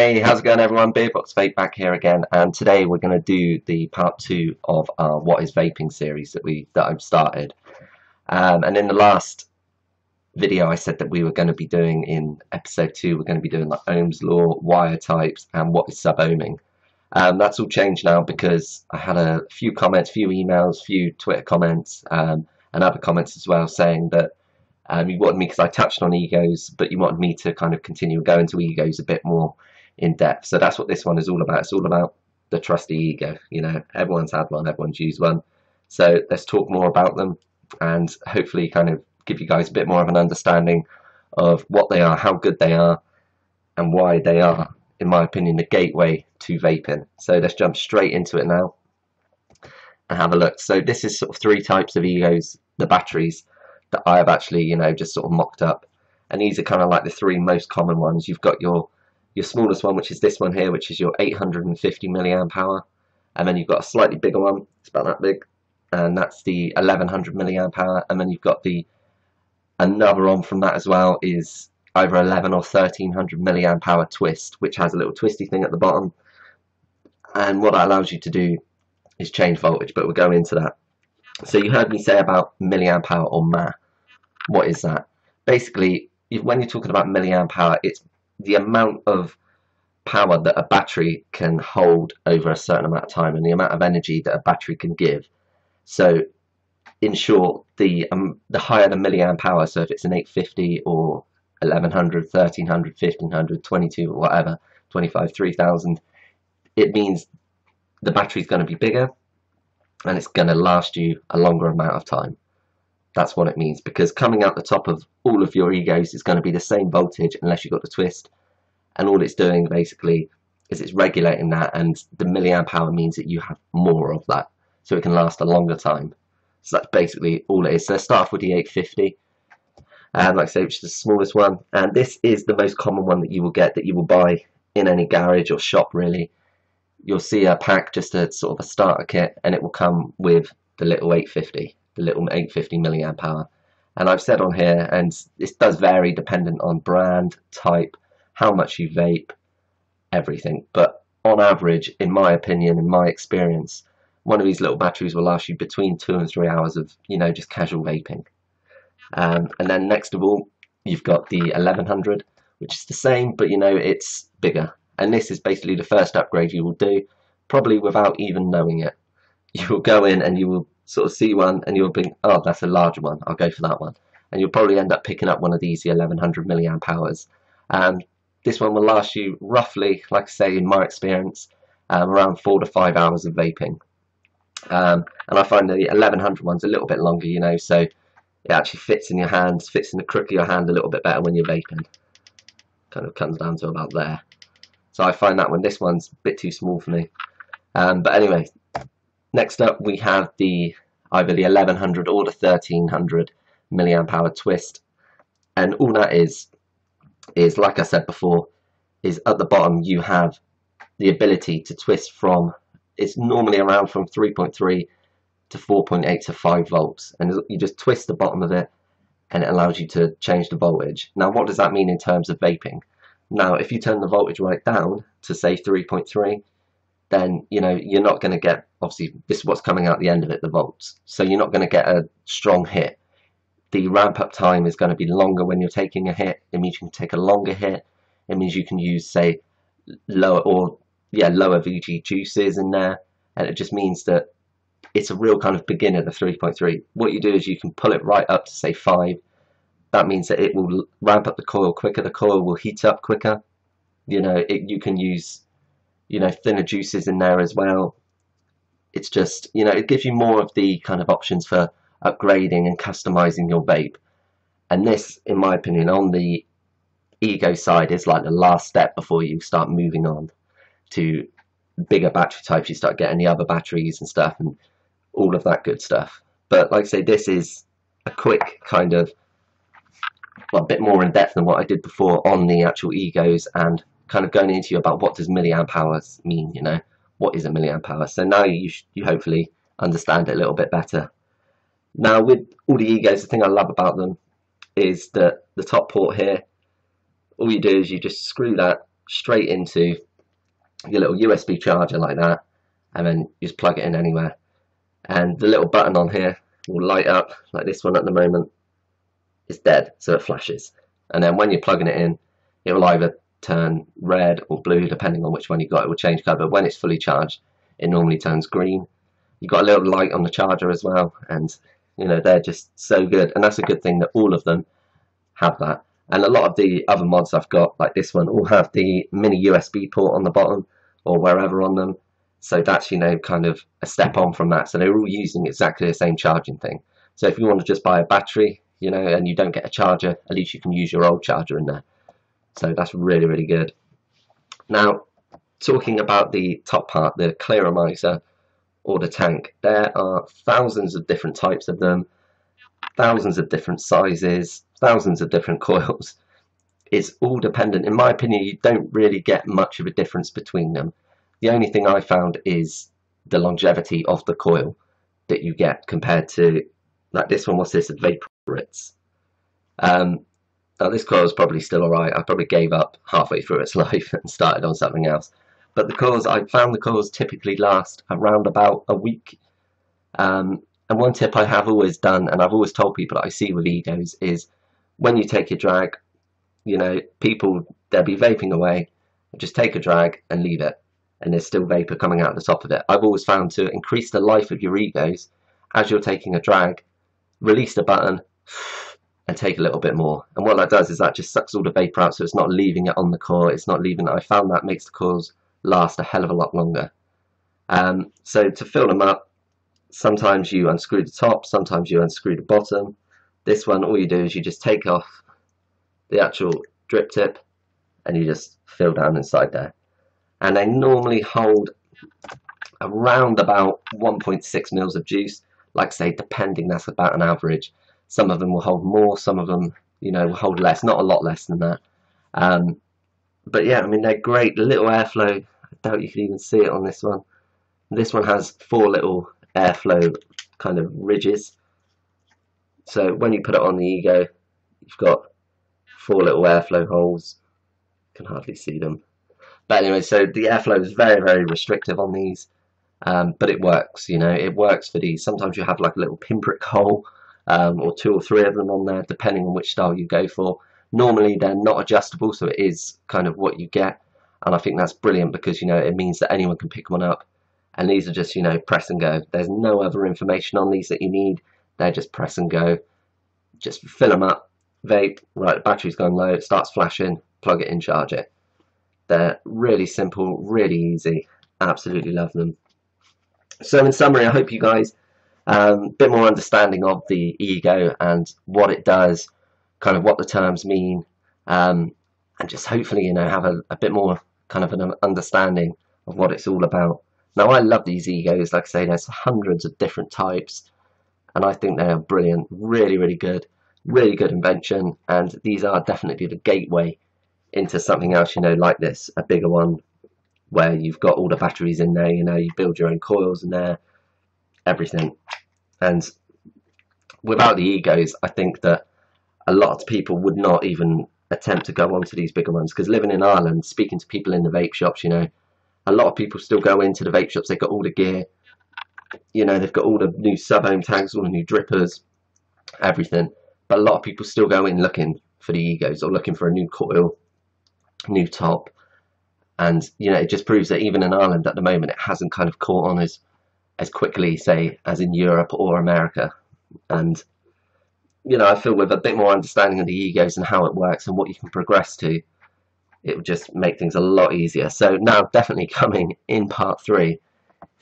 Hey, how's it going everyone? BeerBoxVape back here again, and today we're going to do the part 2 of our What is Vaping series that I've started. And in the last video I said that we were going to be doing in episode 2, we're going to be doing the Ohm's law, wire types, and what is sub-ohming. That's all changed now because I had a few comments, few emails, few Twitter comments, and other comments as well saying that you wanted me, because I touched on eGO's, but you wanted me to kind of continue and go into eGO's a bit more in depth. So that's what this one is all about. It's all about the trusty ego. You know, everyone's had one, everyone's used one. So let's talk more about them and hopefully kind of give you guys a bit more of an understanding of what they are, how good they are, and why they are, in my opinion, the gateway to vaping. So let's jump straight into it now and have a look. So this is sort of 3 types of eGO's, the batteries that I have actually, you know, just sort of mocked up. And these are kind of like the 3 most common ones. You've got your smallest one, which is this one here, which is your 850 milliamp hour, and then you've got a slightly bigger one, it's about that big, and that's the 1100 milliamp hour, and then you've got another one from that as well, is either 11 or 1300 milliamp hour twist, which has a little twisty thing at the bottom, and what that allows you to do is change voltage, but we'll go into that. So you heard me say about milliamp hour or mAh. What is that? Basically, when you're talking about milliamp hour, it's the amount of power that a battery can hold over a certain amount of time, and the amount of energy that a battery can give. So in short, the higher the milliamp hour, so if it's an 850 or 1100, 1300, 1500, 22 or whatever, 25, 3000, it means the battery's going to be bigger and it's going to last you a longer amount of time. That's what it means, because coming out the top of all of your eGO's is going to be the same voltage unless you've got the twist, and all it's doing basically is it's regulating that, and the milliamp hour means that you have more of that, so it can last a longer time. So that's basically all it is. So let's start off with the 850, like I say, which is the smallest one, and this is the most common one that you will get, that you will buy in any garage or shop really. You'll see a pack, just a sort of a starter kit, and it will come with the little 850. The little 850 milliamp hour. And I've said on here, and this does vary dependent on brand, type, how much you vape, everything, but on average, in my opinion, in my experience, one of these little batteries will last you between 2 and 3 hours of, you know, just casual vaping. And then next of all, you've got the 1100, which is the same, but you know, it's bigger, and this is basically the first upgrade you will do, probably without even knowing it. You will go in and you will sort of see one and you'll think, oh, that's a larger one, I'll go for that one, and you'll probably end up picking up one of these, the 1100 milliamp hours. This one will last you roughly, like I say, in my experience, around 4 to 5 hours of vaping. And I find the 1100 one's a little bit longer, you know, so it actually fits in your hands, fits in the crook of your hand a little bit better when you're vaping. Kind of comes down to about there. So I find that one, this one's a bit too small for me. But anyway, next up we have either the 1100 or the 1300 milliamp hour twist, and all that is like I said before, is at the bottom you have the ability to twist from, it's normally around from 3.3 to 4.8 to 5 volts, and you just twist the bottom of it and it allows you to change the voltage. Now what does that mean in terms of vaping? Now if you turn the voltage right down to say 3.3, then you know you're not going to get, obviously this is what's coming out the end of it, the volts, so you're not going to get a strong hit. The ramp up time is going to be longer when you're taking a hit. It means you can take a longer hit. It means you can use, say, lower VG juices in there, and it just means that it's a real kind of beginner, the 3.3. What you do is you can pull it right up to say 5. That means that it will ramp up the coil quicker, the coil will heat up quicker. You know, you can use, you know, thinner juices in there as well. It's just, you know, it gives you more of the kind of options for upgrading and customizing your vape. And this, in my opinion, on the ego side, is like the last step before you start moving on to bigger battery types. You start getting the other batteries and stuff and all of that good stuff. But like I say, this is a quick kind of, well, a bit more in depth than what I did before on the actual eGO's, and kind of going into you about what does milliamp hours mean, you know, what is a milliamp hour. So now you hopefully understand it a little bit better. Now with all the eGO's, the thing I love about them is that the top port here, all you do is you just screw that straight into your little USB charger like that, and then you just plug it in anywhere. And the little button on here will light up, like this one at the moment is dead, so it flashes. And then when you're plugging it in, it will either turn red or blue, depending on which one you got. It will change colour, but when it's fully charged, it normally turns green. You've got a little light on the charger as well, and you know, they're just so good. And that's a good thing that all of them have that. And a lot of the other mods I've got, like this one, all have the mini USB port on the bottom or wherever on them. So that's, you know, kind of a step on from that. So they're all using exactly the same charging thing. So if you want to just buy a battery, you know, and you don't get a charger, at least you can use your old charger in there. So that's really, really good. Now, talking about the top part, the clearomizer or the tank, there are thousands of different types of them, thousands of different sizes, thousands of different coils. It's all dependent. In my opinion, you don't really get much of a difference between them. The only thing I found is the longevity of the coil that you get compared to, like this one, what's this, a Vaporitz. Now this coil is probably still alright. I probably gave up halfway through its life and started on something else. But the coils, I found the coils typically last around about a week. And one tip I have always done, and I've always told people that I see with eGO's, is when you take your drag, you know, people, they'll be vaping away, just take a drag and leave it, and there's still vapor coming out the top of it. I've always found to increase the life of your eGO's, as you're taking a drag, release the button and take a little bit more. And what that does is that just sucks all the vapor out, so it's not leaving it on the coil, it's not leaving it. I found that makes the coils last a hell of a lot longer. So to fill them up, sometimes you unscrew the top, sometimes you unscrew the bottom. This one, all you do is you just take off the actual drip tip and you just fill down inside there. And they normally hold around about 1.6 mils of juice. Like I say, depending, that's about an average. Some of them will hold more, some of them, you know, will hold less, not a lot less than that. But yeah, I mean, they're great. The little airflow, I doubt you can even see it on this one. This one has 4 little airflow kind of ridges. So when you put it on the eGO, you've got 4 little airflow holes. You can hardly see them. But anyway, so the airflow is very, very restrictive on these. But it works, you know, it works for these. Sometimes you have like a little pinprick hole, or 2 or 3 of them on there, depending on which style you go for. Normally they're not adjustable, so it is kind of what you get. And I think that's brilliant because, you know, it means that anyone can pick one up. And these are just, you know, press and go. There's no other information on these that you need. They're just press and go. Just fill them up, vape, right, the battery's gone low, it starts flashing, plug it in, charge it. They're really simple, really easy. Absolutely love them. So in summary, I hope you guys a bit more understanding of the eGO and what it does, kind of what the terms mean, and just hopefully, you know, have a bit more kind of an understanding of what it's all about. Now, I love these eGO's. Like I say, there's hundreds of different types, and I think they are brilliant, really, really good invention. And these are definitely the gateway into something else, you know, like this, a bigger one, where you've got all the batteries in there, you know, you build your own coils in there, everything. And without the eGO's, I think that a lot of people would not even attempt to go onto these bigger ones, because living in Ireland, speaking to people in the vape shops, you know, a lot of people still go into the vape shops, they've got all the gear, you know, they've got all the new sub-ohm tags, all the new drippers, everything, but a lot of people still go in looking for the eGO's or looking for a new coil, new top. And, you know, it just proves that even in Ireland at the moment, it hasn't kind of caught on as quickly, say, as in Europe or America. And, you know, I feel with a bit more understanding of the eGO's and how it works and what you can progress to, it would just make things a lot easier. So now definitely coming in part 3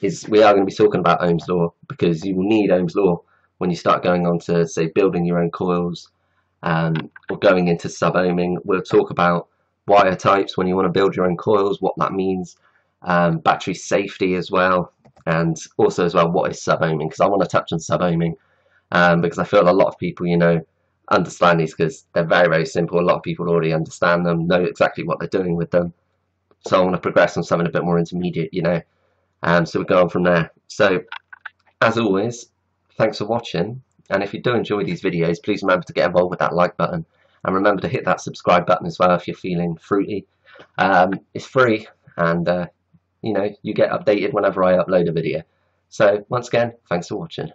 is we are going to be talking about Ohm's law, because you will need Ohm's law when you start going on to, say, building your own coils, or going into sub-ohming. We'll talk about wire types when you want to build your own coils, what that means, battery safety as well, and also as well what is sub-ohming, because I want to touch on sub-ohming, because I feel a lot of people, you know, understand these because they're very, very simple. A lot of people already understand them, know exactly what they're doing with them. So I want to progress on something a bit more intermediate, you know, so we go on from there. So as always, thanks for watching, and if you do enjoy these videos, please remember to get involved with that like button. And remember to hit that subscribe button as well if you're feeling fruity. It's free, and you know, you get updated whenever I upload a video. So once again, thanks for watching.